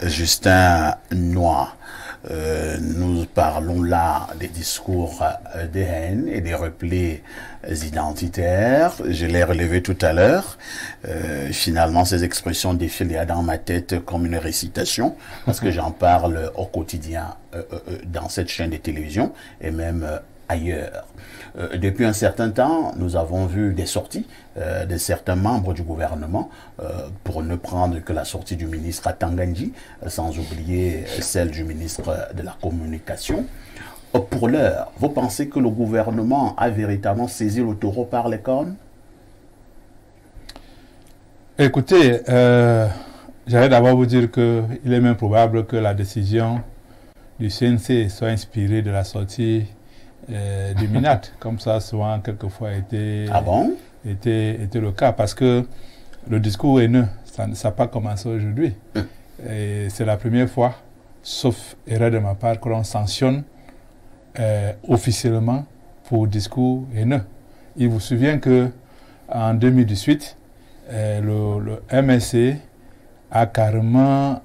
Justin Noir. Nous parlons là des discours de haine et des replis identitaires. Je l'ai relevé tout à l'heure. Finalement, ces expressions défilent dans ma tête comme une récitation parce que j'en parle au quotidien dans cette chaîne de télévision et même ailleurs. Depuis un certain temps, nous avons vu des sorties de certains membres du gouvernement, pour ne prendre que la sortie du ministre Atangandji, sans oublier celle du ministre de la Communication. Pour l'heure, vous pensez que le gouvernement a véritablement saisi le taureau par les cornes? Écoutez, j'allais d'abord vous dire qu'il est même probable que la décision du CNC soit inspirée de la sortie du MINAT, comme ça souvent quelquefois été le cas, parce que le discours haineux, ça n'a pas commencé aujourd'hui. Et c'est la première fois, sauf erreur de ma part, que l'on sanctionne officiellement pour discours haineux. Il vous souvient que en 2018, le MSC a carrément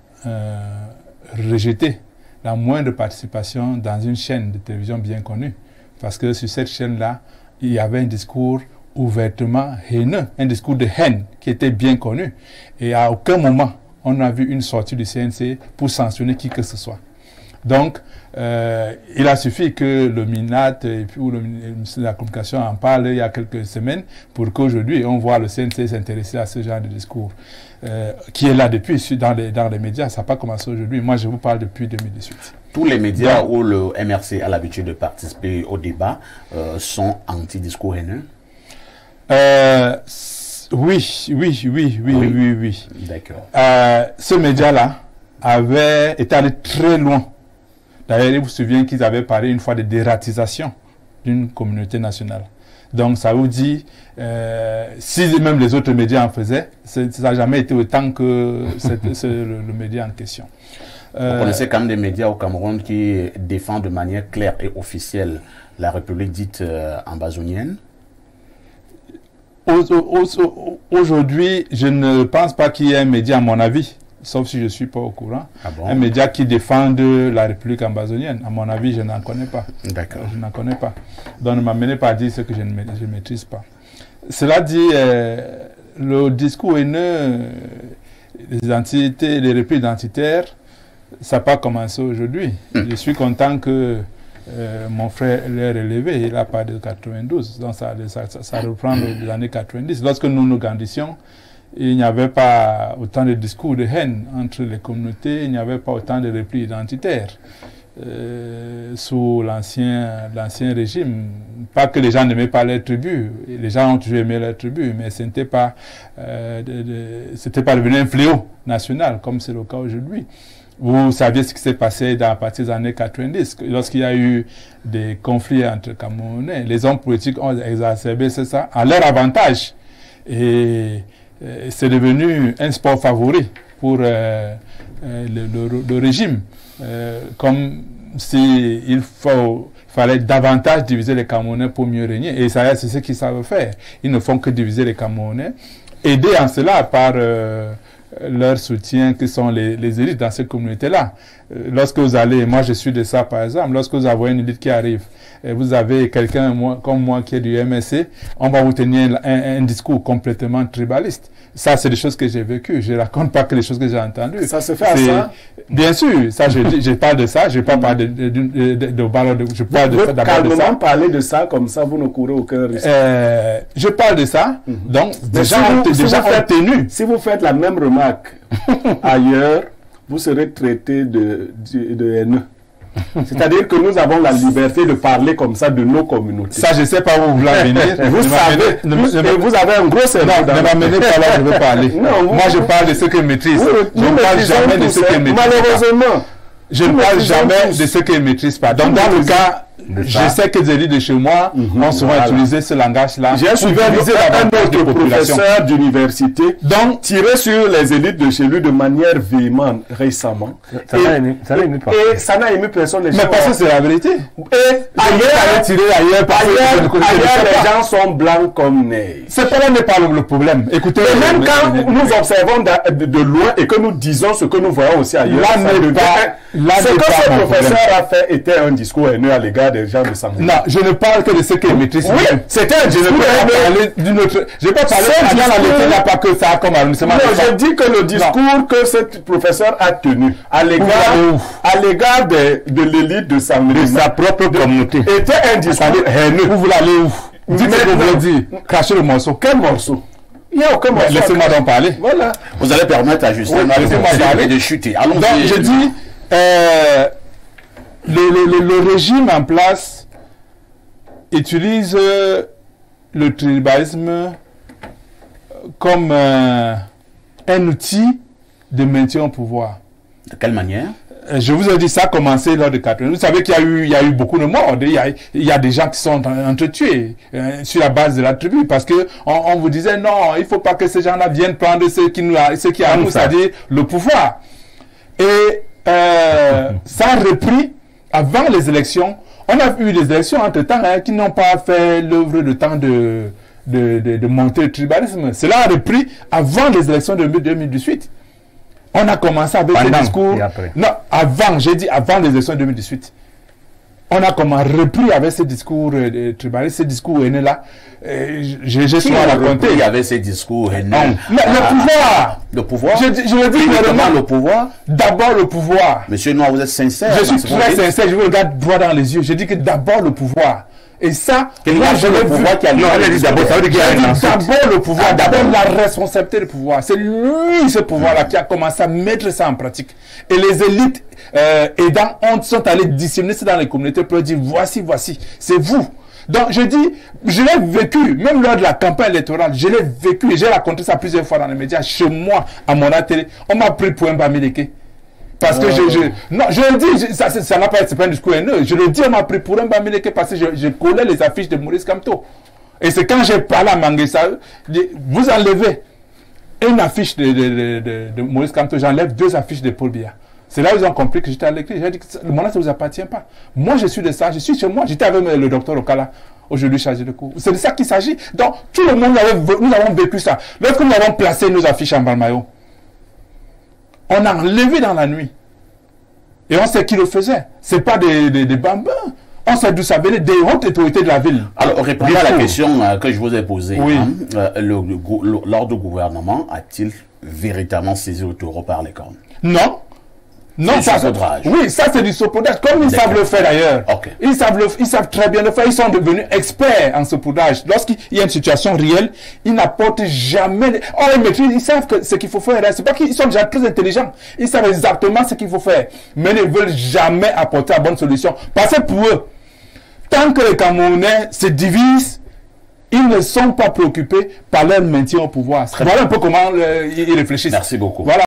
rejeté la moindre participation dans une chaîne de télévision bien connue. Parce que sur cette chaîne-là, il y avait un discours ouvertement haineux, un discours de haine qui était bien connu. Et à aucun moment, on n'a vu une sortie du CNC pour sanctionner qui que ce soit. Donc, il a suffi que le MINAT et puis, ou le ministère de la Communication en parle il y a quelques semaines pour qu'aujourd'hui, on voit le CNC s'intéresser à ce genre de discours qui est là depuis dans les médias. Ça n'a pas commencé aujourd'hui. Moi, je vous parle depuis 2018. Tous les médias où le MRC a l'habitude de participer au débat sont anti-discours haineux? Oui. D'accord. Ce média-là était allé très loin. D'ailleurs, il vous souvient qu'ils avaient parlé une fois de dératisation d'une communauté nationale. Donc, ça vous dit, si même les autres médias en faisaient, ça n'a jamais été autant que le média en question. Vous connaissez quand même des médias au Cameroun qui défendent de manière claire et officielle la République dite ambazonienne? Aujourd'hui, je ne pense pas qu'il y ait un média, à mon avis, sauf si je ne suis pas au courant, un média qui défende la République ambazonienne. À mon avis, je n'en connais pas. D'accord. Je n'en connais pas. Donc, ne m'amenez pas à dire ce que je ne maîtrise pas. Cela dit, le discours haineux, les replis identitaires, ça n'a pas commencé aujourd'hui. Je suis content que mon frère l'ait relevé. Il a parlé de 92. Donc, ça reprend les années 90. Lorsque nous grandissions, il n'y avait pas autant de discours de haine entre les communautés, il n'y avait pas autant de replis identitaires sous l'ancien régime. Pas que les gens n'aimaient pas leur tribu, les gens ont toujours aimé leur tribu, mais ce n'était pas devenu un fléau national comme c'est le cas aujourd'hui. Vous saviez ce qui s'est passé à partir des années 90, lorsqu'il y a eu des conflits entre Camerounais. Les hommes politiques ont exacerbé ça à leur avantage. Et c'est devenu un sport favori pour le régime. Comme s'il fallait davantage diviser les Camerounais pour mieux régner. Et ça, c'est ce qu'ils savent faire. Ils ne font que diviser les Camerounais, aidés en cela par leur soutien qui sont les élites dans cette communauté-là. Lorsque vous allez, moi je suis de ça par exemple, lorsque vous avez une élite qui arrive, et vous avez quelqu'un comme moi qui est du MSC, on va vous tenir un discours complètement tribaliste. Ça, c'est des choses que j'ai vécues. Je ne raconte pas que les choses que j'ai entendues. Ça se fait à ça? Bien sûr, ça, je parle de ça. Je ne parle pas je parle de ça d'abord. Calmement parler de ça, comme ça, vous ne courez aucun risque. Je parle de ça. Donc, déjà on tenu. Si vous faites la même remarque ailleurs, vous serez traité de haineux. C'est-à-dire que nous avons la liberté de parler comme ça de nos communautés. Ça, je ne sais pas où vous voulez venir. Vous avez un gros cerveau. Ne m'amenez pas là, je veux parler. Moi, je parle de ce que je maîtrise. Je ne parle jamais de ce que je maîtrise. Malheureusement. Je ne parle jamais de ce que je ne maîtrise pas. Donc, dans le cas Je sais que les élites de chez moi ont souvent utilisé ce langage-là. J'ai suivi un autre professeur d'université tiré sur les élites de chez lui de manière véhémente récemment. Ça n'a ému personne. Mais parce que c'est la vérité. Et ailleurs, les gens sont blancs comme neige. C'est pas là n'est pas le problème. Écoutez, et même quand nous observons de loin et que nous disons ce que nous voyons aussi ailleurs, ce que ce professeur a fait était un discours haineux à l'égard des gens de Sangoulé. Non, je ne parle que de ce qu'il maîtrise. Oui, c'était un discours haineux. Je n'ai pas parlé il n'y a pas que ça comme arrondissement. Non, je dis que le discours que ce professeur a tenu à l'égard de l'élite de Sangoulé, de sa propre communauté, était un discours haineux. Vous voulez aller où? Dites ce que vous voulez dire. Crachez le morceau. Quel morceau? Il n'y a aucun morceau. Laissez-moi d'en parler. Voilà. Vous allez permettre à Justin de chuter. Donc, je dis, le régime en place utilise le tribalisme comme un outil de maintien au pouvoir. De quelle manière? Je vous ai dit, ça a commencé lors de 80. Vous savez qu'il y a eu beaucoup de morts. Il y a des gens qui sont entretués sur la base de la tribu parce que on vous disait non, il faut pas que ces gens-là viennent prendre ce qui a nous, c'est-à-dire le pouvoir. Et ça a repris avant les élections. On a eu des élections entre-temps qui n'ont pas fait l'œuvre de temps de monter le tribalisme. Cela a repris avant les élections de 2018. On a commencé avec des discours. Non, avant, j'ai dit avant les élections de 2018. On a repris avec ces discours tribalistes, ces discours haineux-là. J'ai souvent raconté. Il y avait ces discours haineux. Le pouvoir. Le pouvoir. Je le dis clairement. Le pouvoir. D'abord le pouvoir. Monsieur Noir, vous êtes sincère. Je suis très sincère. Je vous regarde droit dans les yeux. Je dis que d'abord le pouvoir. Et ça, moi, je le pouvoir qui a d'abord le pouvoir, d'abord la responsabilité du pouvoir. C'est lui, ce pouvoir-là, qui a commencé à mettre ça en pratique. Et les élites aidants sont allés disséminer ça dans les communautés pour dire voici, c'est vous. Donc je dis, je l'ai vécu, même lors de la campagne électorale, je l'ai vécu et j'ai raconté ça plusieurs fois dans les médias, chez moi, à mon télé. On m'a pris pour un Bamileke. Parce que non, je le dis, ça n'a pas été un discours haineux. Je le dis, on m'a pris pour un Bamileke parce que je collais les affiches de Maurice Kamto. Et c'est quand j'ai parlé à Manguessa, vous enlevez une affiche de Maurice Kamto, j'enlève 2 affiches de Paul Biya. C'est là où ils ont compris que j'étais à l'écrit. J'ai dit que le mandat, ça ne vous appartient pas. Moi, je suis de ça, je suis chez moi. J'étais avec le docteur Okala, aujourd'hui chargé de cours. C'est de ça qu'il s'agit. Donc, tout le monde, nous avons vécu ça. Lorsque nous avons placé nos affiches en Balmayo, on a enlevé dans la nuit. Et on sait qui le faisait. Ce n'est pas des bambins. On sait d'où ça venait, des hautes autorités de la ville. Alors, répondez à la question que je vous ai posée. Oui. L'ordre du gouvernement a-t-il véritablement saisi le taureau par les cornes? Non. Non, ça, oui, ça c'est du saupoudrage, comme ils savent le faire d'ailleurs. Okay. Ils savent très bien le faire. Ils sont devenus experts en saupoudrage. Lorsqu'il y a une situation réelle, ils n'apportent jamais. Oh, ils maîtrisent, ils savent ce qu'il faut faire. C'est pas qu'ils sont déjà très intelligents. Ils savent exactement ce qu'il faut faire, mais ils ne veulent jamais apporter la bonne solution. Parce que pour eux, tant que les Camerounais se divisent, ils ne sont pas préoccupés par leur maintien au pouvoir. Voilà un peu comment ils réfléchissent. Merci beaucoup. Voilà.